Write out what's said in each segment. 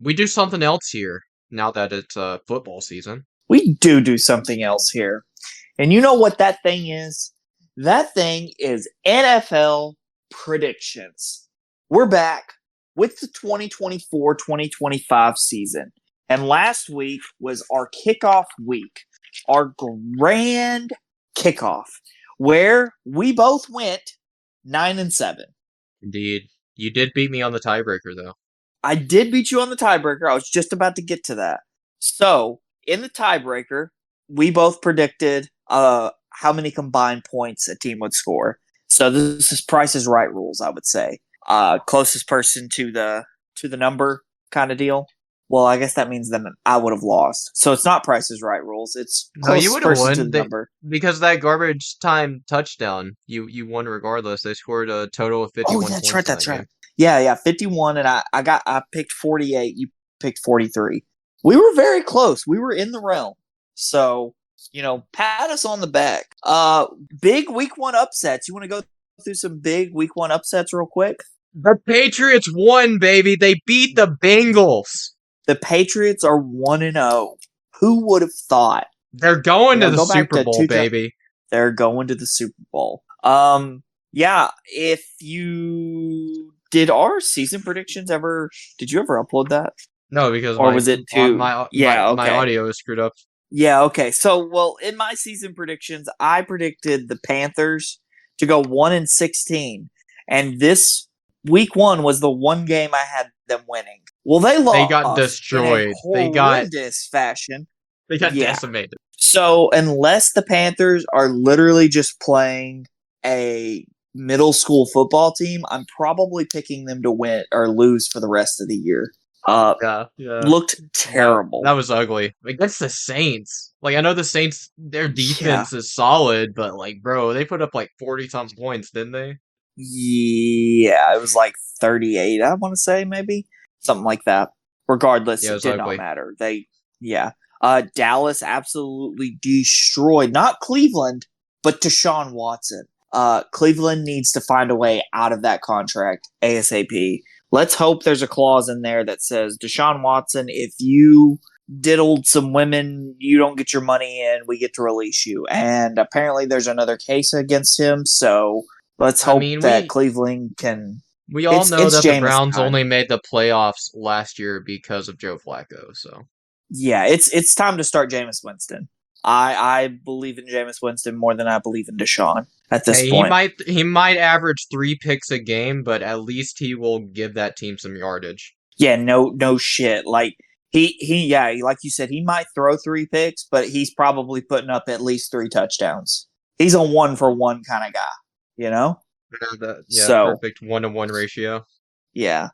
We do something else here now that it's football season. We do something else here. And you know what that thing is? That thing is NFL predictions. We're back with the 2024-2025 season. And last week was our kickoff week, our grand kickoff, where we both went 9-7. Indeed. You did beat me on the tiebreaker, though. I did beat you on the tiebreaker. I was just about to get to that. So, in the tiebreaker, we both predicted how many combined points a team would score. So this is Price is Right rules, I would say. Closest person to the number kind of deal. Well, I guess that means then I would have lost. So it's not Price is Right rules. It's closest person to the number. Because that garbage time touchdown, you won regardless. They scored a total of 51 points. Oh, that's right. Yeah, 51, and I picked 48. You picked 43. We were very close. We were in the realm. So, pat us on the back. Big week one upsets. You want to go through some big week one upsets real quick? The Patriots won, baby. They beat the Bengals. The Patriots are 1-0. Who would have thought? They're going to the Super Bowl, baby. They're going to the Super Bowl. Yeah, if you did our season predictions did you ever upload that? No, because was it too? My audio is screwed up. Yeah, okay. So, in my season predictions, I predicted the Panthers to go 1-16, and this week one was the one game I had them winning. Well, they lost. They got destroyed. In a horrendous fashion. They got decimated. So, unless the Panthers are literally just playing a middle school football team, I'm probably picking them to win or lose for the rest of the year. Looked terrible. That was ugly. Against the Saints. I know the Saints, their defense is solid, but bro, they put up 40-something points, didn't they? Yeah, it was 38, I want to say, maybe. Something like that. Regardless, it did not matter. Dallas absolutely destroyed, not Cleveland, but Deshaun Watson. Cleveland needs to find a way out of that contract ASAP. Let's hope there's a clause in there that says, Deshaun Watson, if you diddled some women, you don't get your money in, we get to release you. And apparently there's another case against him, so let's hope that Cleveland can... We all know that the Browns only made the playoffs last year because of Joe Flacco, so... Yeah, it's time to start Jameis Winston. I believe in Jameis Winston more than I believe in Deshaun at this point. He might average 3 picks a game, but at least he will give that team some yardage. Yeah, no shit. He like you said, he might throw 3 picks, but he's probably putting up at least 3 touchdowns. He's a 1-for-1 kind of guy, Perfect 1-to-1 ratio. Yeah.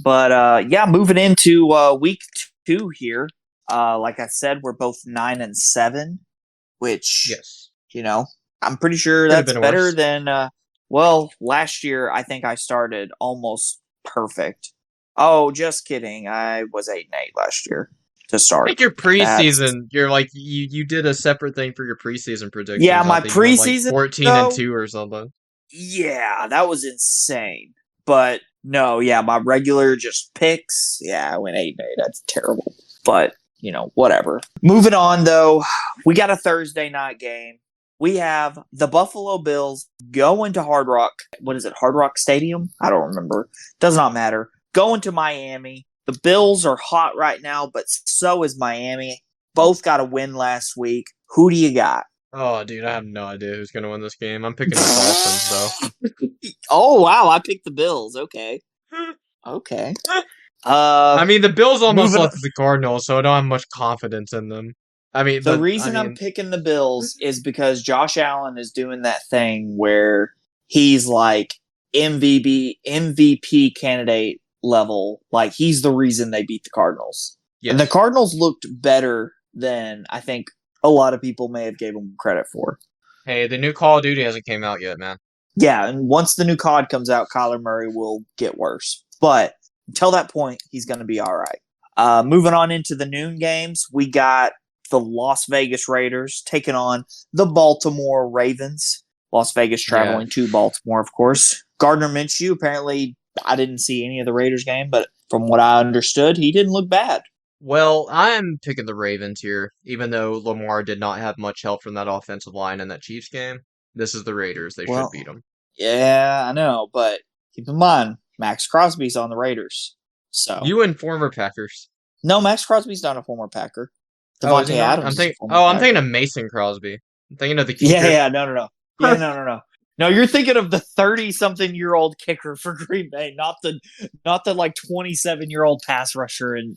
But moving into week 2 here. Like I said, we're both 9-7, which, I'm pretty sure that's better than, last year I think I started almost perfect. Oh, just kidding. I was 8-8 last year to start. I think your preseason, you're you did a separate thing for your preseason predictions. Yeah, my preseason 14-2 or something. Yeah, that was insane. But no, my regular just picks. Yeah, I went 8-8. That's terrible. But whatever. Moving on, though, we got a Thursday night game. We have the Buffalo Bills going to Hard Rock. What is it? Hard Rock Stadium? I don't remember. Does not matter. Going to Miami. The Bills are hot right now, but so is Miami. Both got a win last week. Who do you got? Oh, dude, I have no idea who's going to win this game. I'm picking the Dolphins, though. Oh, wow. I picked the Bills. Okay. Okay. The Bills almost lost to the Cardinals, so I don't have much confidence in them. The reason I'm picking the Bills is because Josh Allen is doing that thing where he's MVP candidate level. He's the reason they beat the Cardinals. Yes. And the Cardinals looked better than I think a lot of people may have gave them credit for. Hey, the new Call of Duty hasn't came out yet, man. Yeah, and once the new COD comes out, Kyler Murray will get worse. But until that point, he's going to be all right. Moving on into the noon games, we got the Las Vegas Raiders taking on the Baltimore Ravens. Las Vegas traveling to Baltimore, of course. Gardner Minshew, apparently, I didn't see any of the Raiders game, but from what I understood, he didn't look bad. Well, I'm picking the Ravens here, even though Lamar did not have much help from that offensive line in that Chiefs game. This is the Raiders. They should Well, beat them. yeah, I know, but keep in mind, Max Crosby's on the Raiders. So You and former Packers. no, Max Crosby's not a former Packer. Oh, is he Devontae not? Adams is a former I'm thinking Packer. of Mason Crosby. I'm thinking of the Yeah, kicker. yeah, no. Yeah, no. No, you're thinking of the 30-something-year-old kicker for Green Bay, not the like 27-year-old pass rusher in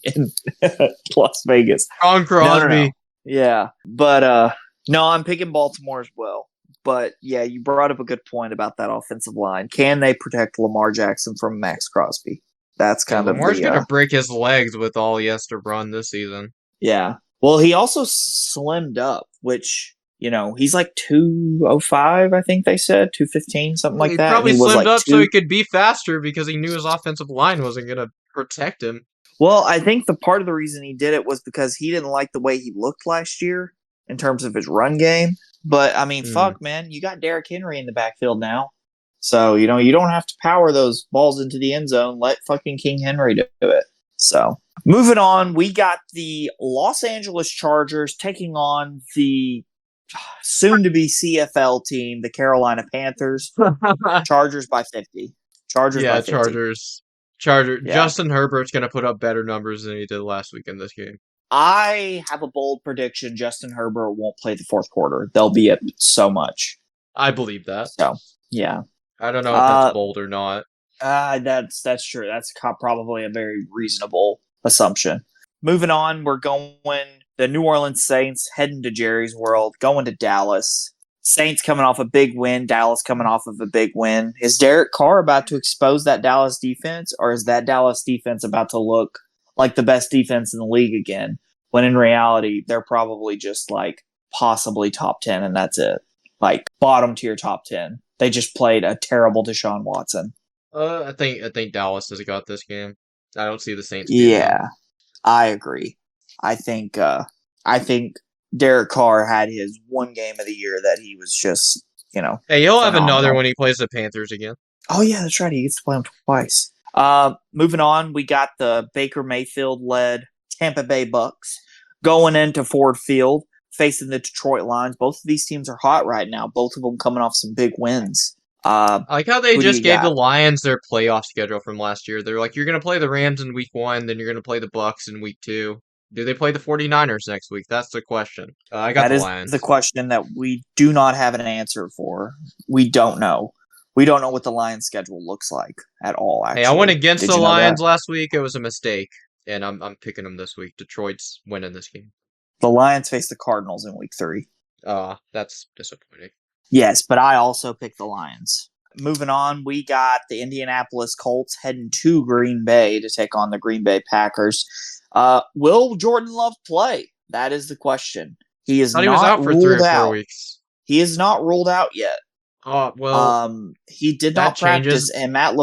Las Vegas. Ron Crosby. No. Yeah, but no, I'm picking Baltimore as well. But yeah, you brought up a good point about that offensive line. Can they protect Lamar Jackson from Max Crosby? That's kind of Lamar's the gonna break his legs with all he has to run this season. yeah. Well, he also slimmed up, which he's like 205, I think they said 215, something like He that. probably He was slimmed like up so he could be faster because he knew his offensive line wasn't gonna protect him. Well, I think the part of the reason he did it was because he didn't like the way he looked last year in terms of his run game. But I mean, fuck, man, you got Derrick Henry in the backfield now, so you don't have to power those balls into the end zone. Let fucking King Henry do it. So moving on, we got the Los Angeles Chargers taking on the soon-to-be CFL team, the Carolina Panthers. Chargers by 50. Chargers by 50. Chargers. Yeah. Justin Herbert's going to put up better numbers than he did last week in this game. I have a bold prediction. Justin Herbert won't play the fourth quarter. They'll be up so much. I believe that. So, yeah. I don't know if that's bold or not. That's true. That's probably a very reasonable assumption. Moving on, we're going the New Orleans Saints heading to Jerry's World, going to Dallas. Saints coming off a big win, Dallas coming off of a big win. Is Derek Carr about to expose that Dallas defense, or is that Dallas defense about to look like the best defense in the league again, when in reality, they're probably just like possibly top 10 and that's it. Like bottom tier top 10. They just played a terrible Deshaun Watson. I think Dallas has got this game. I don't see the Saints. Yeah, I agree. I think Derek Carr had his one game of the year that he was just, Hey, he'll have another when he plays the Panthers again. Oh yeah, that's right. He gets to play them twice. Moving on, we got the Baker Mayfield-led Tampa Bay Bucks going into Ford Field, facing the Detroit Lions. Both of these teams are hot right now. Both of them coming off some big wins. I like how they just gave the Lions their playoff schedule from last year. They're like, you're going to play the Rams in week 1, then you're going to play the Bucks in week 2. Do they play the 49ers next week? That's the question. I got the Lions. That is the question that we do not have an answer for. We don't know. We don't know what the Lions' schedule looks like at all, actually. Hey, I went against the Lions last week. It was a mistake, and I'm picking them this week. Detroit's winning this game. The Lions face the Cardinals in week 3. That's disappointing. Yes, but I also picked the Lions. Moving on, we got the Indianapolis Colts heading to Green Bay to take on the Green Bay Packers. Will Jordan Love play? That is the question. He is not he was out for 3 or 4 weeks. He is not ruled out yet. He did not practice, and Matt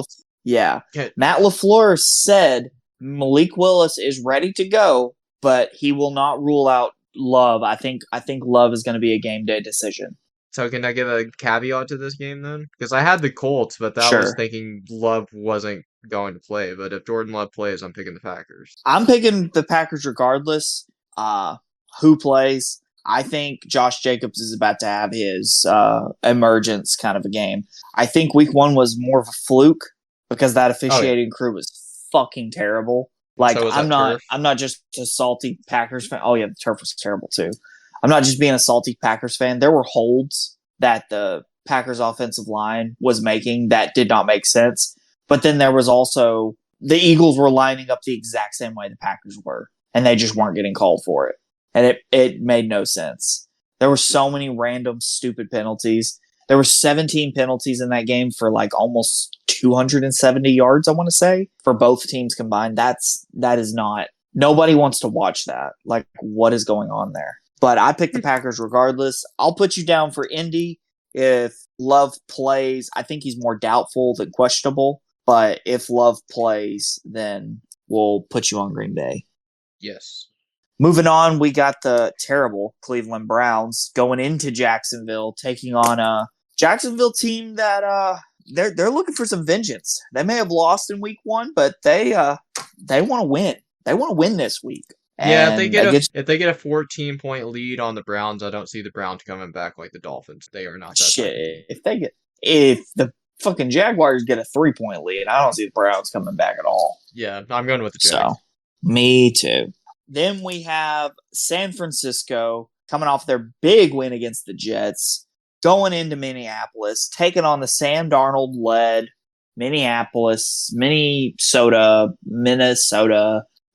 LaFleur said Malik Willis is ready to go, but he will not rule out Love. I think Love is going to be a game day decision. So can I give a caveat to this game then? Because I had the Colts, but that was thinking Love wasn't going to play. But if Jordan Love plays, I'm picking the Packers. I'm picking the Packers regardless. Who plays? I think Josh Jacobs is about to have his emergence kind of a game. I think week 1 was more of a fluke because that officiating crew was fucking terrible. Like I'm not just a salty Packers fan. Oh yeah, the turf was terrible too. I'm not just being a salty Packers fan. There were holds that the Packers offensive line was making that did not make sense. But then there was also the Eagles were lining up the exact same way the Packers were, and they just weren't getting called for it. And it made no sense. There were so many random stupid penalties. There were 17 penalties in that game for like almost 270 yards, I want to say, for both teams combined. That is not – nobody wants to watch that. Like, what is going on there? But I picked the Packers regardless. I'll put you down for Indy if Love plays. I think he's more doubtful than questionable. But if Love plays, then we'll put you on Green Bay. Yes. Moving on, we got the terrible Cleveland Browns going into Jacksonville, taking on a Jacksonville team that they're looking for some vengeance. They may have lost in week 1, but they want to win. They want to win this week. Yeah, And if they get a 14-point lead on the Browns, I don't see the Browns coming back like the Dolphins. They are not that shit. If the fucking Jaguars get a 3-point lead, I don't see the Browns coming back at all. Yeah, I'm going with the Jags. So, me too. Then we have San Francisco coming off their big win against the Jets, going into Minneapolis, taking on the Sam Darnold-led Minnesota,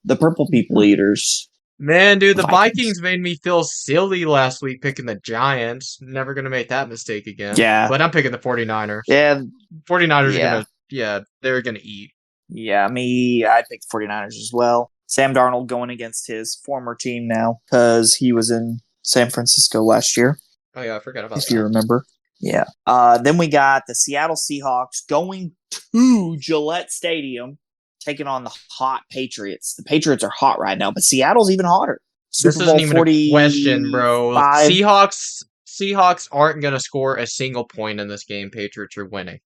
the Purple People Eaters. Man, dude, the Vikings made me feel silly last week picking the Giants. Never going to make that mistake again. Yeah. But I'm picking the 49ers. Yeah. 49ers are going to, they're going to eat. Yeah, I picked the 49ers as well. Sam Darnold going against his former team now because he was in San Francisco last year. Oh, yeah, I forgot about that. If you remember. Yeah. Then we got the Seattle Seahawks going to Gillette Stadium, taking on the hot Patriots. The Patriots are hot right now, but Seattle's even hotter. This isn't even a question, bro. Seahawks aren't going to score a single point in this game. Patriots are winning.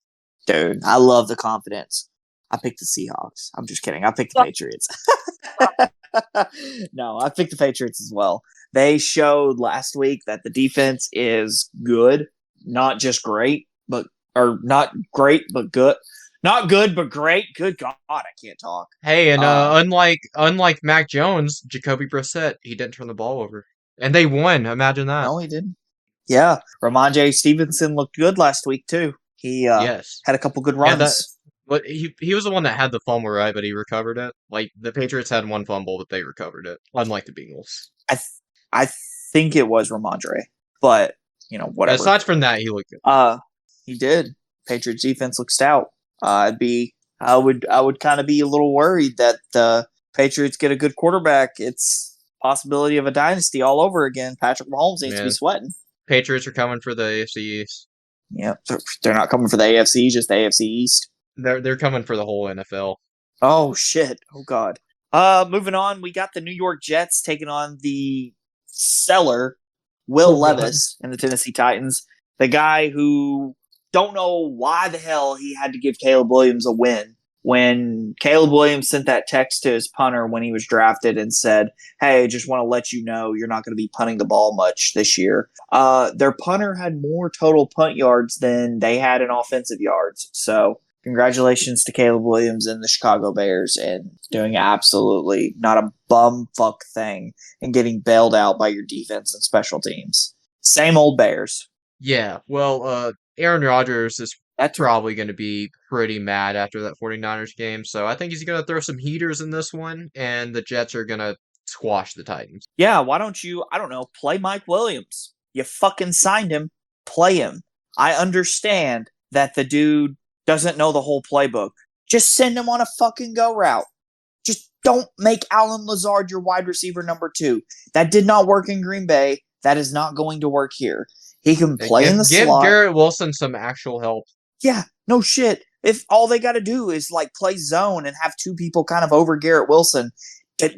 Dude, I love the confidence. I picked the Seahawks. I'm just kidding. I picked the Patriots. No, I picked the Patriots as well. They showed last week that the defense is good, not just great, not great, but good. Not good, but great. Good God, I can't talk. Hey, and unlike Mac Jones, Jacoby Brissett, he didn't turn the ball over. And they won. Imagine that. No, he didn't. Yeah. Ramondre Stevenson looked good last week, too. He had a couple good runs. But he was the one that had the fumble, right? But he recovered it. Like, the Patriots had one fumble, but they recovered it. Unlike the Bengals. I think it was Ramondre. But, whatever. Aside from that, he looked good. He did. Patriots defense looked stout. I would kind of be a little worried that the Patriots get a good quarterback. It's possibility of a dynasty all over again. Patrick Mahomes needs to be sweating. Patriots are coming for the AFC East. Yeah, they're not coming for the AFC, just the AFC East. They're coming for the whole NFL. Oh shit! Oh god. Moving on, we got the New York Jets taking on the seller Will Levis and the Tennessee Titans. The guy who don't know why the hell he had to give Caleb Williams a win when Caleb Williams sent that text to his punter when he was drafted and said, hey, just want to let you know you're not going to be punting the ball much this year. Their punter had more total punt yards than they had in offensive yards. So congratulations to Caleb Williams and the Chicago Bears and doing absolutely not a bumfuck thing and getting bailed out by your defense and special teams. Same old Bears. Yeah, well, Aaron Rodgers is probably going to be pretty mad after that 49ers game, so I think he's going to throw some heaters in this one, and the Jets are going to squash the Titans. Yeah, why don't you, play Mike Williams? You fucking signed him. Play him. I understand that the dude doesn't know the whole playbook. Just send him on a fucking go route. Just don't make Allen Lazard your wide receiver number 2. That did not work in Green Bay. That is not going to work here. He can play in the slot. Give Garrett Wilson some actual help. Yeah, no shit. If all they got to do is play zone and have 2 people kind of over Garrett Wilson,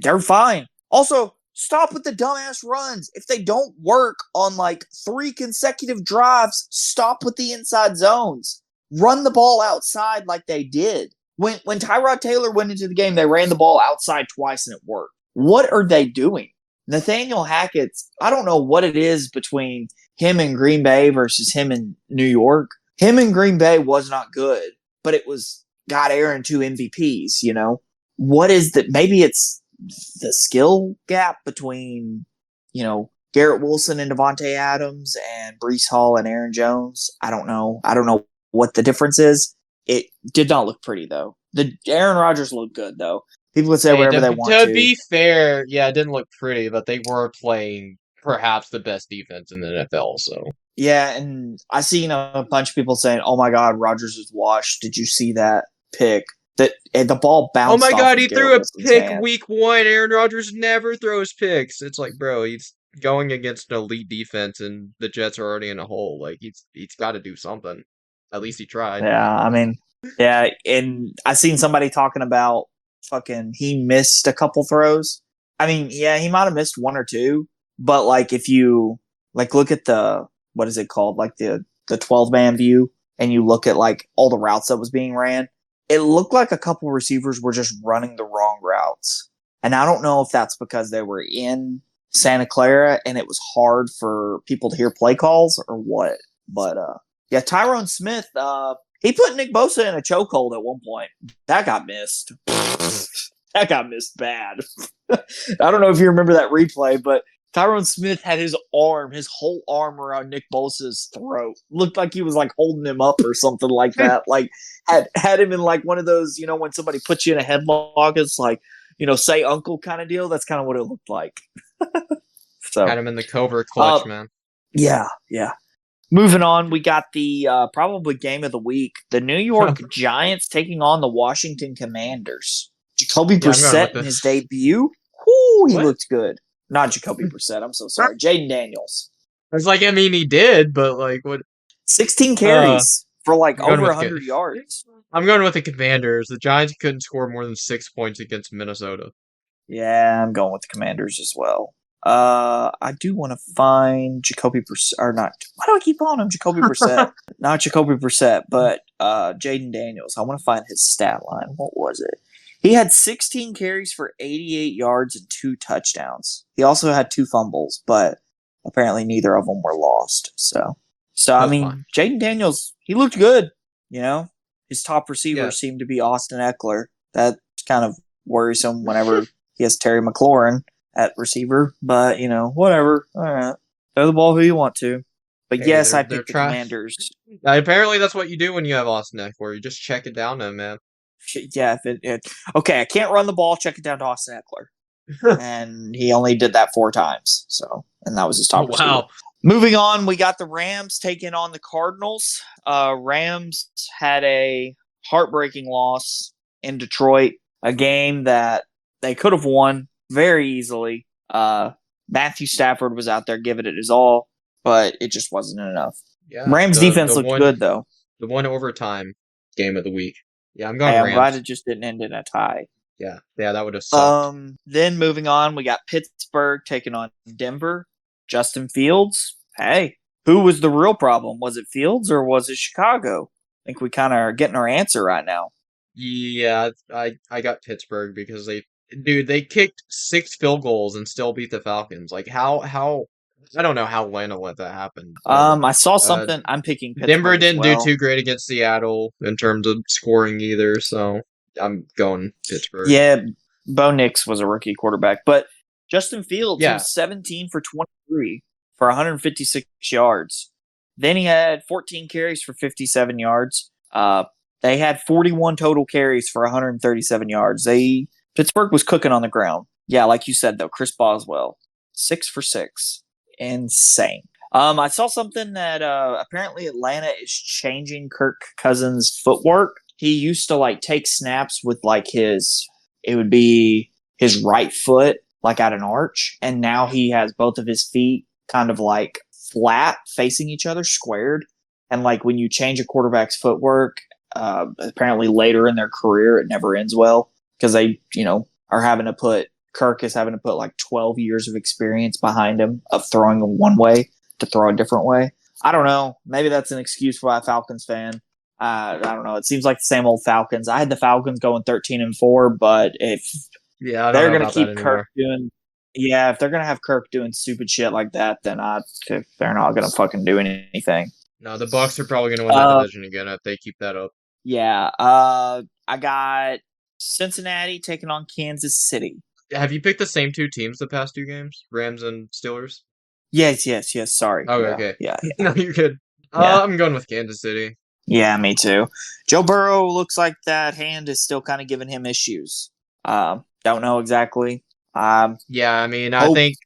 they're fine. Also, stop with the dumbass runs. If they don't work on 3 consecutive drives, stop with the inside zones. Run the ball outside like they did. When Tyrod Taylor went into the game, they ran the ball outside twice and it worked. What are they doing? Nathaniel Hackett's, I don't know what it is between him in Green Bay versus him in New York. Him in Green Bay was not good, but it got Aaron 2 MVPs, What is that? Maybe it's the skill gap between, Garrett Wilson and Devontae Adams and Breece Hall and Aaron Jones. I don't know. I don't know what the difference is. It did not look pretty, though. The Aaron Rodgers looked good, though. People would say whatever they want to. To be fair, yeah, it didn't look pretty, but they were playing perhaps the best defense in the NFL, so. Yeah, and I seen a bunch of people saying, oh my God, Rodgers is washed. Did you see that pick? The ball bounced off. Oh my God, he threw a pick hand. week 1. Aaron Rodgers never throws picks. It's like, bro, he's going against an elite defense, and the Jets are already in a hole. Like, he's got to do something. At least he tried. Yeah, and I seen somebody talking about he missed a couple throws. He might have missed 1 or 2, but if you look at the, what is it called? The 12-man view and you look at like all the routes that was being ran, it looked like a couple receivers were just running the wrong routes. And I don't know if that's because they were in Santa Clara and it was hard for people to hear play calls or what. But yeah, Tyrone Smith, he put Nick Bosa in a chokehold at one point. That got missed. That got missed bad. I don't know if you remember that replay, but Tyrone Smith had his whole arm around Nick Bosa's throat. Looked like he was like holding him up or something like that. Like had him in like one of those, when somebody puts you in a headlock, it's like, say uncle kind of deal. That's kind of what it looked like. So had him in the covert clutch, man. Yeah. Moving on, we got the probably game of the week. The New York Giants taking on the Washington Commanders. Jacoby Brissett in his debut. Whoo, he looked good. Not Jacoby Brissett. I'm so sorry. Jaden Daniels. It's like, I mean, he did, but like what? 16 carries for like over 100 yards. I'm going with the Commanders. The Giants couldn't score more than 6 points against Minnesota. Yeah, I'm going with the Commanders as well. I do want to find Jacoby Brissett, or not. Why do I keep calling him Jacoby Brissett? Not Jacoby Brissett, but Jaden Daniels. I want to find his stat line. What was it? He had 16 carries for 88 yards and 2 touchdowns. He also had 2 fumbles, but apparently neither of them were lost. So I mean, Jaden Daniels, he looked good. His top receiver seemed to be Austin Eckler. That's kind of worrisome whenever he has Terry McLaurin at receiver, but whatever. All right, throw the ball who you want to. But hey, yes, I picked the Commanders. Apparently, that's what you do when you have Austin Eckler. You just check it down to him, man. Yeah, okay, I can't run the ball, check it down to Austin Eckler. And he only did that 4 times. And that was his top receiver. Wow. Moving on, we got the Rams taking on the Cardinals. Rams had a heartbreaking loss in Detroit, a game that they could have won very easily. Matthew Stafford was out there giving it his all, but it just wasn't enough. Yeah, Rams defense looked good, though. The one overtime game of the week. Yeah, I'm going Rams. I'm glad it just didn't end in a tie. Yeah, that would have sucked. Then moving on, we got Pittsburgh taking on Denver. Justin Fields. Hey, who was the real problem? Was it Fields or was it Chicago? I think we kind of are getting our answer right now. Yeah, I got Pittsburgh because they kicked 6 field goals and still beat the Falcons. Like how I don't know how Atlanta let that happen. I saw something. I'm picking Pittsburgh. Denver didn't do too great against Seattle in terms of scoring either, so I'm going Pittsburgh. Yeah, Bo Nix was a rookie quarterback, but Justin Fields was 17 for 23 for 156 yards. Then he had 14 carries for 57 yards. They had 41 total carries for 137 yards. Pittsburgh was cooking on the ground. Yeah, like you said though, Chris Boswell, 6 for 6. Insane. I saw something that apparently Atlanta is changing Kirk Cousins' footwork. He used to like take snaps with like it would be his right foot like at an arch, and now he has both of his feet kind of like flat facing each other, squared. And like when you change a quarterback's footwork, apparently later in their career it never ends well because they are having to put Kirk is having to put like 12 years of experience behind him of throwing one way to throw a different way. I don't know. Maybe that's an excuse for a Falcons fan. I don't know. It seems like the same old Falcons. I had the Falcons going 13-4, but if they're going to keep Kirk if they're going to have Kirk doing stupid shit like that, then they're not going to fucking do anything. No, the Bucs are probably going to win the division again if they keep that up. Yeah. I got Cincinnati taking on Kansas City. Have you picked the same 2 teams the past 2 games? Rams and Steelers? Yes. Sorry. Oh, okay. Yeah. No, you're good. I'm going with Kansas City. Yeah, me too. Joe Burrow looks like that hand is still kind of giving him issues. Don't know exactly. Yeah, I mean, I think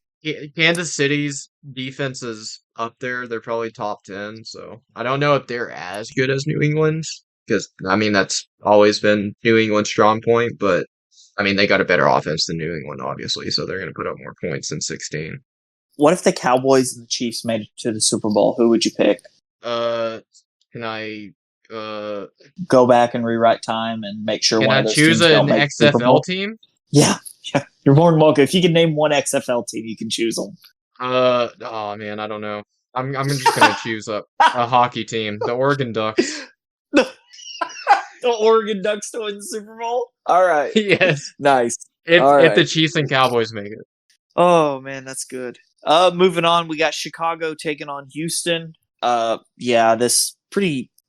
Kansas City's defense is up there. They're probably top 10, so I don't know if they're as good as New England's because, I mean, that's always been New England's strong point, but I mean, they got a better offense than New England, obviously, so they're going to put up more points than 16. What if the Cowboys and the Chiefs made it to the Super Bowl? Who would you pick? Can I go back and rewrite time and make sure one of those choose teams an XFL team? Yeah. You're more than welcome. If you can name one XFL team, you can choose them. Oh man, I don't know. I'm just gonna choose a hockey team, the Oregon Ducks. the Oregon Ducks to win the Super Bowl. All right. Yes. Nice. If the Chiefs and Cowboys make it. Oh man, that's good. Moving on, we got Chicago taking on Houston. Yeah, this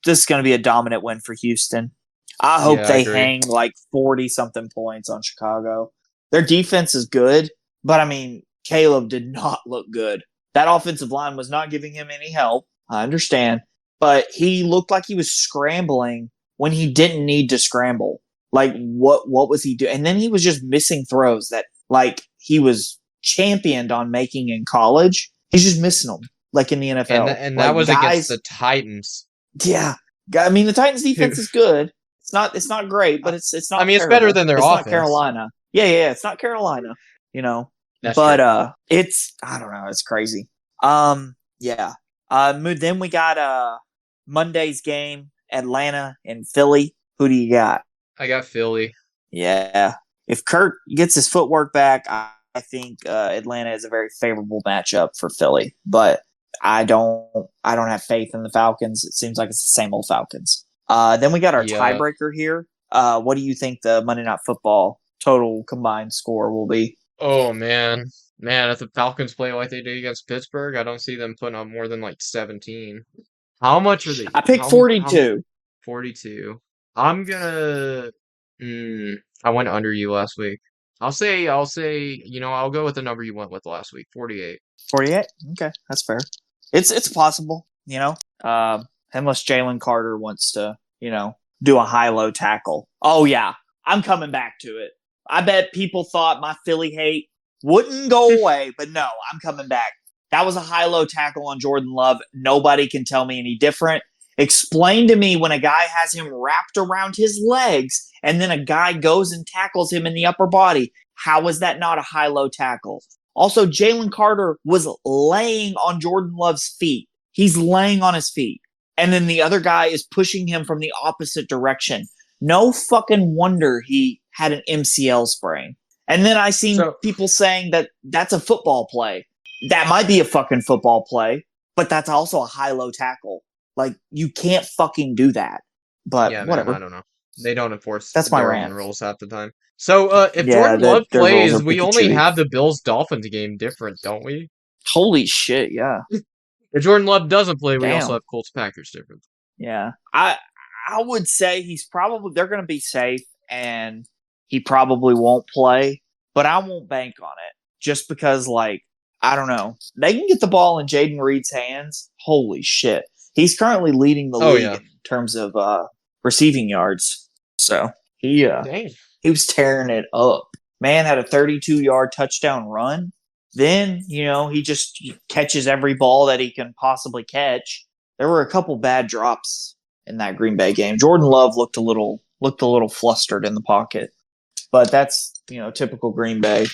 is going to be a dominant win for Houston. I hope they hang like 40 something points on Chicago. Their defense is good, but I mean, Caleb did not look good. That offensive line was not giving him any help. I understand, but he looked like he was scrambling when he didn't need to scramble. Like what was he doing? And then he was just missing throws that like he was championed on making in college. He's just missing them like in the NFL. And that was against the Titans. Yeah. I mean, the Titans defense is good. It's not great, but it's not. I mean, terrible. It's better than their offense. It's not Carolina. Yeah. It's not Carolina. You know, that's but true. it's I don't know. It's crazy. Yeah. Then we got Monday's game, Atlanta and Philly. Who do you got? I got Philly. Yeah. If Kurt gets his footwork back, I think Atlanta is a very favorable matchup for Philly. But I don't have faith in the Falcons. It seems like it's the same old Falcons. Then we got our tiebreaker here. What do you think the Monday Night Football total combined score will be? Oh, man. If the Falcons play like they did against Pittsburgh, I don't see them putting up more than like 17. How much are they? I picked 42. 42. I'm gonna... I went under you last week. I'll say, I'll go with the number you went with last week, 48. 48? Okay, that's fair. It's possible, unless Jalen Carter wants to, do a high-low tackle. Oh, yeah, I'm coming back to it. I bet people thought my Philly hate wouldn't go away, but no, I'm coming back. That was a high-low tackle on Jordan Love. Nobody can tell me any different. Explain to me when a guy has him wrapped around his legs and then a guy goes and tackles him in the upper body. How is that not a high-low tackle? Also, Jalen Carter was laying on Jordan Love's feet. He's laying on his feet. And then the other guy is pushing him from the opposite direction. No fucking wonder he had an MCL sprain. And then I seen people saying that that's a football play. That might be a fucking football play, but that's also a high-low tackle. Like, you can't fucking do that. But whatever. Man, I don't know. They don't enforce that's my rant. rules half the time. So, if Jordan Love plays, we only have the Bills-Dolphins game different, don't we? Holy shit, yeah. If Jordan Love doesn't play, we also have Colts-Packers different. Yeah. I would say they're going to be safe, and he probably won't play, but I won't bank on it. Just because, I don't know. They can get the ball in Jaden Reed's hands. Holy shit. He's currently leading the league in terms of receiving yards. So he was tearing it up. Man had a 32-yard touchdown run. Then, he just catches every ball that he can possibly catch. There were a couple bad drops in that Green Bay game. Jordan Love looked a little flustered in the pocket. But that's, typical Green Bay.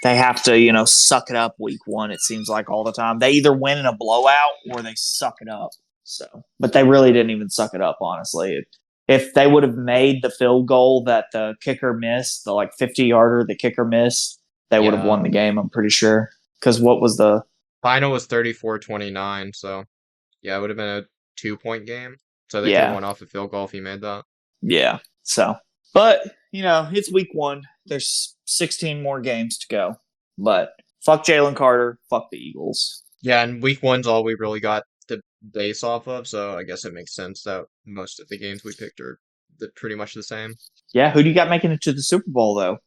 They have to, suck it up week one, it seems like all the time. They either win in a blowout or they suck it up. So, but they really didn't even suck it up, honestly. If they would have made the field goal that the kicker missed, the 50-yarder the kicker missed, they would have won the game, I'm pretty sure. Because what was the final was 34-29, so it would have been a 2-point game. So they could have won off a field goal if he made that. Yeah. So, but it's week one. There's 16 more games to go. But fuck Jalen Carter, fuck the Eagles. Yeah, and week one's all we really got to base off of, so I guess it makes sense that most of the games we picked are pretty much the same. Yeah, who do you got making it to the Super Bowl, though?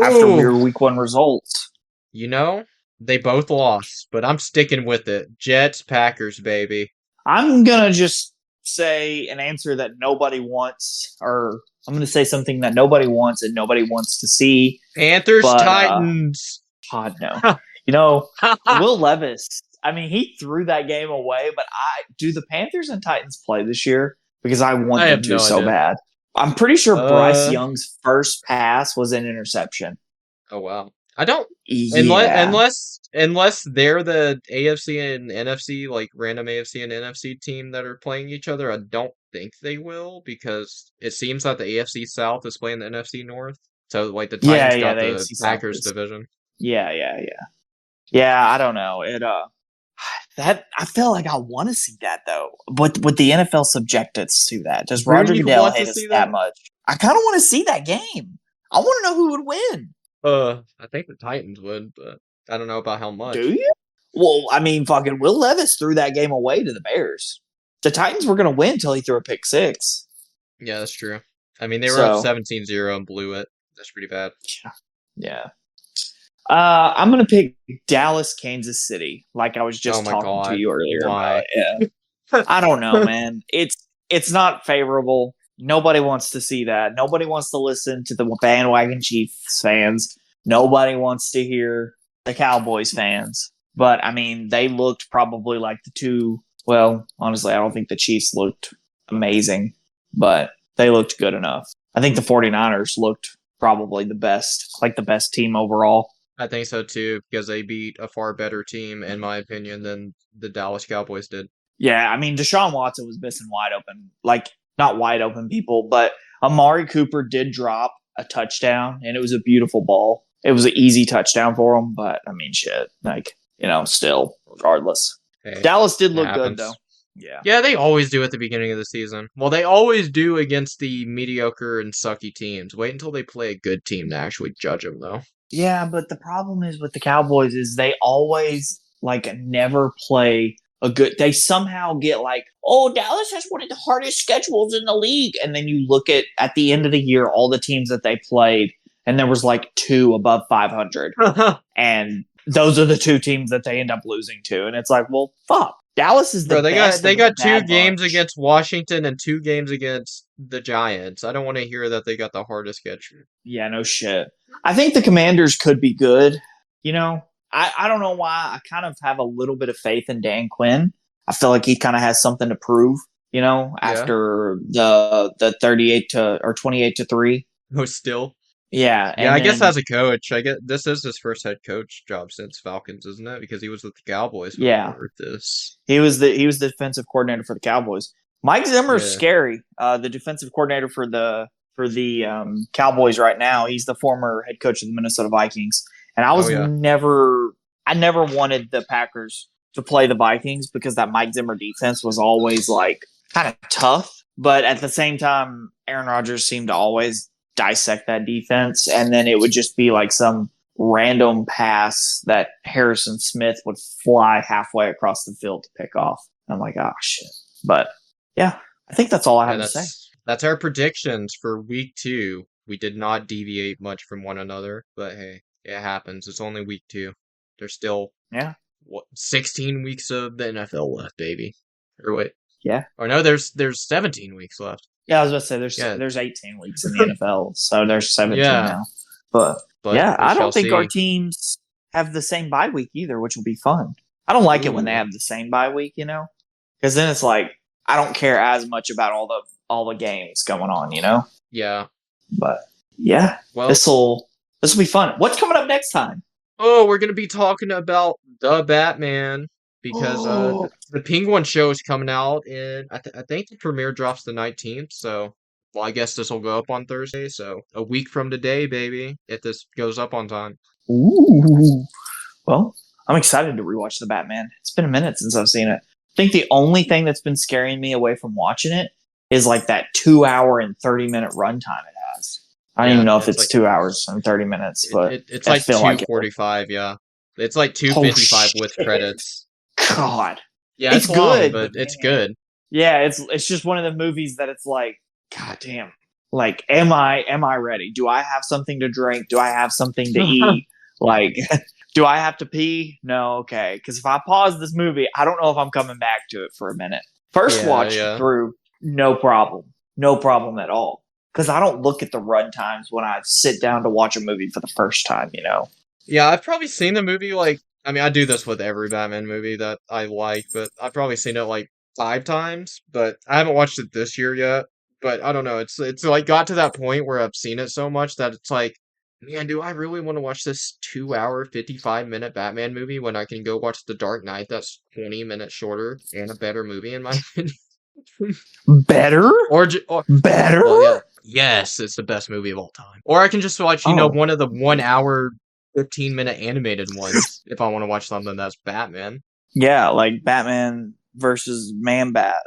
After your week one results. They both lost, but I'm sticking with it. Jets, Packers, baby. I'm going to just say an answer that nobody wants, or I'm going to say something that nobody wants and nobody wants to see. Panthers, Titans. God, no. Will Levis, I mean, he threw that game away, but do the Panthers and Titans play this year? Because I want them to so bad. I'm pretty sure Bryce Young's first pass was an interception. Oh, wow. I don't... Unless they're the AFC and NFC, random AFC and NFC team that are playing each other, I don't think they will, because it seems that the AFC South is playing the NFC North. So, the Titans got the Packers division. Yeah, I don't know. That I feel like I want to see that though. But would the NFL subject us to that? Does Really Roger Goodell want to hate us see that that? much? I kind of want to see that game. I want to know who would win. I think the Titans would, but I don't know about how much. Do you? Well, I mean, fucking Will Levis threw that game away to the Bears. The Titans were going to win until he threw a pick six. Yeah, that's true. I mean, they were up 17-0 and blew it. That's pretty bad. Yeah. I'm going to pick Dallas, Kansas City, like I was just talking to you earlier. Why? Yeah. I don't know, man. It's not favorable. Nobody wants to see that. Nobody wants to listen to the bandwagon Chiefs fans. Nobody wants to hear the Cowboys fans. But, I mean, they looked probably like the two. Well, honestly, I don't think the Chiefs looked amazing, but they looked good enough. I think the 49ers looked probably the best team overall. I think so too, because they beat a far better team, in my opinion, than the Dallas Cowboys did. Yeah, I mean, Deshaun Watson was missing wide open, like not wide open people, but Amari Cooper did drop a touchdown, and it was a beautiful ball. It was an easy touchdown for him, but I mean, shit, like, still, regardless. Hey, Dallas did look good, though. Yeah. Yeah, they always do at the beginning of the season. Well, they always do against the mediocre and sucky teams. Wait until they play a good team to actually judge them, though. Yeah, but the problem is with the Cowboys is they always, never play a good... They somehow get Dallas has one of the hardest schedules in the league. And then you look at the end of the year, all the teams that they played, and there was, 2 above 500. And those are the 2 teams that they end up losing to. And it's like, well, fuck. Dallas is the best. They got 2 games against Washington and 2 games against the Giants. I don't want to hear that they got the hardest schedule. Yeah, no shit. I think the Commanders could be good. I don't know why. I kind of have a little bit of faith in Dan Quinn. I feel like he kind of has something to prove, after the 28-3. Oh, still? Yeah. Yeah, I guess as a coach, this is his first head coach job since Falcons, isn't it? Because he was with the Cowboys before this. He was the defensive coordinator for the Cowboys. Mike Zimmer is scary. The defensive coordinator for the Cowboys right now. He's the former head coach of the Minnesota Vikings. And I was never wanted the Packers to play the Vikings because that Mike Zimmer defense was always kind of tough. But at the same time, Aaron Rodgers seemed to always dissect that defense, and then it would just be some random pass that Harrison Smith would fly halfway across the field to pick off. And I'm like, oh shit. But yeah, I think that's all I have to say. That's our predictions for week 2. We did not deviate much from one another, but hey, it happens. It's only week 2. There's still 16 weeks of the NFL left, baby. Or wait. Yeah. Or no, there's 17 weeks left. Yeah, I was about to say there's 18 weeks in the NFL, so there's 17 now. But yeah, I don't think our teams have the same bye week either, which will be fun. I don't like it when they have the same bye week, because then it's I don't care as much about all the games going on, Yeah. But yeah, this will be fun. What's coming up next time? Oh, we're gonna be talking about the Batman. Because the Penguin show is coming out, and I think the premiere drops the 19th, so... Well, I guess this will go up on Thursday, so a week from today, baby, if this goes up on time. Ooh. Well, I'm excited to rewatch The Batman. It's been a minute since I've seen it. I think the only thing that's been scaring me away from watching it is that 2-hour and 30-minute runtime it has. I don't even know if it's 2 hours and 30 minutes, but... It's 2:45, yeah. It's 2:55 with credits. God. Yeah, it's good, long, but it's good. Yeah, it's just one of the movies that it's God damn. Am I ready? Do I have something to drink? Do I have something to eat? Do I have to pee? No, okay. Because if I pause this movie, I don't know if I'm coming back to it for a minute. First watch through, no problem. No problem at all. Because I don't look at the run times when I sit down to watch a movie for the first time, Yeah, I've probably seen the movie I do this with every Batman movie that I like, but I've probably seen it 5 times, but I haven't watched it this year yet. But I don't know, it's got to that point where I've seen it so much that it's man, do I really want to watch this 2-hour, 55-minute Batman movie when I can go watch The Dark Knight that's 20 minutes shorter and a better movie in my opinion? Better? Or better? Well, yeah. Yes, it's the best movie of all time. Or I can just watch, one of the 1 hour 15-minute animated ones if I want to watch something that's Batman. Yeah, like Batman versus Man-Bat,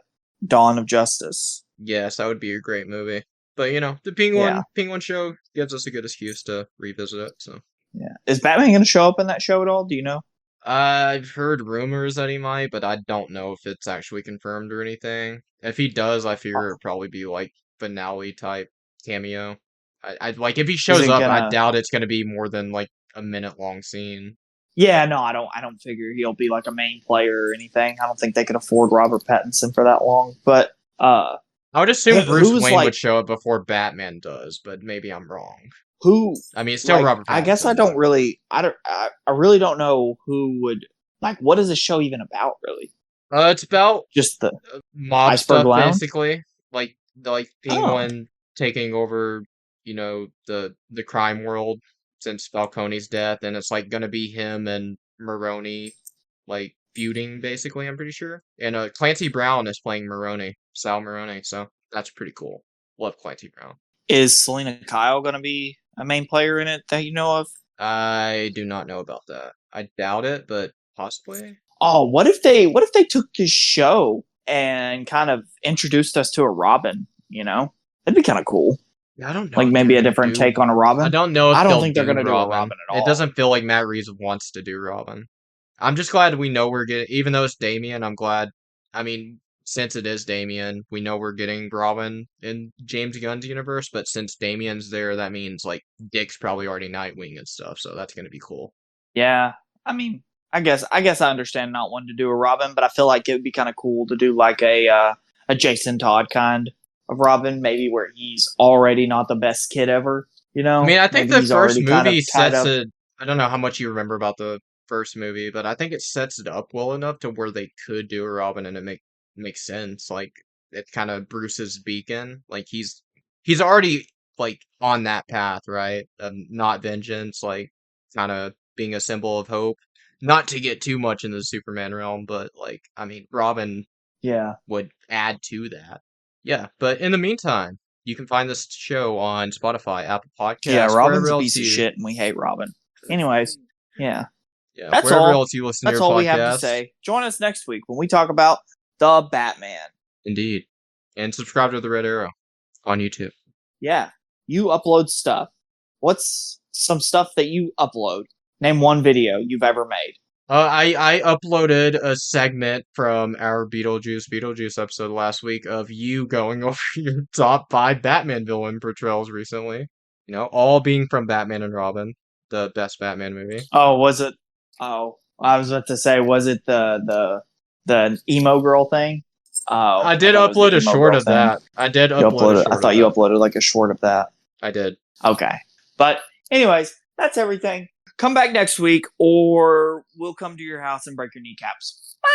Dawn of Justice. Yes, that would be a great movie. But the Penguin show gives us a good excuse to revisit it. So yeah, is Batman going to show up in that show at all? Do you know? I've heard rumors that he might, but I don't know if it's actually confirmed or anything. If he does, I figure it'd probably be like finale type cameo. I like if he shows up, I doubt it's gonna be more than like a minute long scene. Yeah, no, I don't figure he'll be like a main player or anything. I don't think they could afford Robert Pattinson for that long. But I would assume Bruce Wayne would show up before Batman does, but maybe I'm wrong. Who? I mean, it's still Robert Pattinson. I guess I really don't know who would like. What is the show even about, really? It's about just the mob stuff, basically. Like Penguin taking over, the crime world since Falcone's death, and it's like gonna be him and Maroni, like feuding, basically. I'm pretty sure. And Clancy Brown is playing Maroni, Sal Maroni. So that's pretty cool. Love Clancy Brown. Is Selena Kyle gonna be a main player in it that you know of? I do not know about that. I doubt it, but possibly. Oh, what if they took this show and kind of introduced us to a Robin? That'd be kind of cool. Yeah, I don't know. Like maybe a different take on a Robin. I don't know. I don't think they're gonna do a Robin at all. It doesn't feel like Matt Reeves wants to do Robin. I'm just glad we know we're getting, even though it's Damian. I'm glad. I mean, since it is Damian, we know we're getting Robin in James Gunn's universe, but since Damian's there, that means like Dick's probably already Nightwing and stuff, so that's gonna be cool. Yeah, I mean, I guess I understand not wanting to do a Robin, but I feel like it would be kind of cool to do like a Jason Todd kind of Robin, maybe where he's already not the best kid ever. I mean, I think the first movie sets it. I don't know how much you remember about the first movie, but I think it sets it up well enough to where they could do a Robin and it makes sense. Like it's kind of Bruce's beacon. Like he's already like on that path, right? Not vengeance, like kind of being a symbol of hope. Not to get too much into the Superman realm, but like I mean, Robin, would add to that. Yeah, but in the meantime, you can find this show on Spotify, Apple Podcasts. Yeah, Robin's a piece of shit, and we hate Robin. Anyways, yeah. Yeah, that's all. Else you listen that's to all podcast. We have to say. Join us next week when we talk about the Batman. Indeed. And subscribe to the Red Arrow on YouTube. Yeah. You upload stuff. What's some stuff that you upload? Name one video you've ever made. I uploaded a segment from our Beetlejuice episode last week of you going over your top 5 Batman villain portrayals recently. All being from Batman and Robin, the best Batman movie. Oh, was it? Oh, I was about to say, was it the emo girl thing? Oh, I did upload a short of that. I did upload a short. I thought you uploaded like a short of that. I did. Okay. But anyways, that's everything. Come back next week or we'll come to your house and break your kneecaps. Bye.